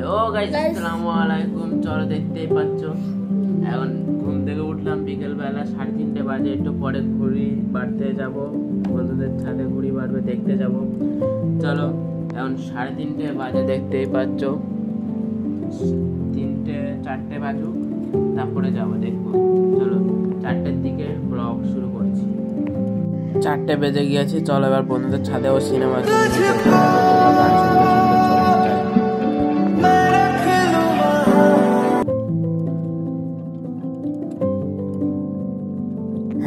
Hello guys, আসসালামু আলাইকুম। চলো, দেখতেই পাচ্ছ এখন ঘুম থেকে উঠলাম বিকেলবেলা 3:30 বাজে। একটু পরে ঘুড়ি বাড়তে যাব, বন্ধুদের সাথে ঘুড়ি বাড়বে দেখতে যাব। চলো, এখন 3:30 বাজে, দেখতেই পাচ্ছ। 3-4 বাজুক, তারপরে যাব দেখবো। চলো, 4টের দিকে ব্লগ শুরু করছি। 4টে বেজে গিয়েছে। চলো এবার বন্ধুদের ছাদেও সিনেমা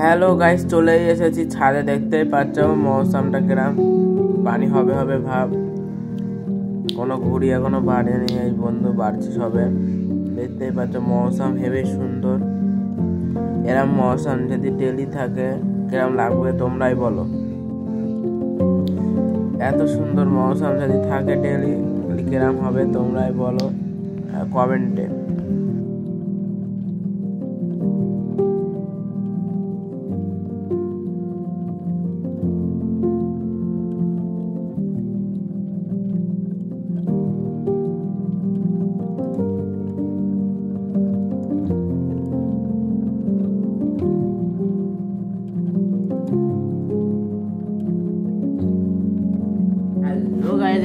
হ্যালো গাইস, চলে এসেছি ছাদে। দেখতেই পাচ্ছ মৌসুমটা কিরম, পানি হবে হবে ভাব। কোনো ঘুড়ি এখনো বাড়েনি, এই বন্ধু বাড়ছে সবে। দেখতেই পাচ্ছ মৌসুম হেবি সুন্দর। এরম মৌসুম যদি ডেলি থাকে কিরম লাগবে তোমরাই বলো। এত সুন্দর মৌসুম যদি থাকে ডেলি, কিরম হবে তোমরাই বলো কমেন্টে।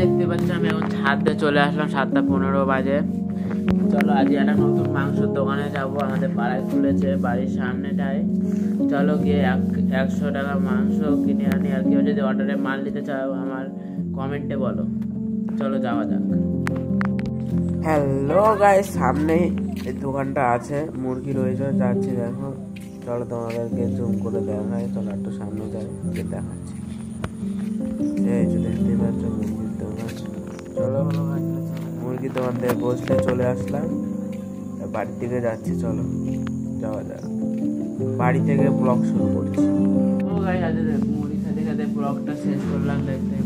দেখতে পাচ্ছি আমি এখন ছাদে চলে আসলাম। 7:15 বাজে। চলো, আজ একটা নতুন মাংসের দোকানে যাব, আমাদের পাড়ায় খুলেছে বাড়ির সামনেটায়। চলো গিয়ে 100 টাকা মাংস কিনে আনি। আর কেউ যদি অর্ডারে মাল নিতে চাও আমার কমেন্টে বলো। চলো যাওয়া যাক। হ্যালো গাইস, সামনেই এই দোকানটা আছে, মুরগি রয়েছে, যাচ্ছি দেখো। চলো তোমাদেরকে জুম করে দেখাই। চলো একটু সামনে যাই, দেখাচ্ছি। এই যে দেখতে পাচ্ছ মুরগির দোকান। চলো, মুরগির দোকান থেকে বসলে চলে আসলাম, বাড়ির দিকে যাচ্ছি। চলো যাওয়া যাক। বাড়ি থেকে ব্লগ শুরু করছি। ও গাইস, আজ মুরগি খেতে খেতে ব্লগটা শেষ করলাম। দেখতে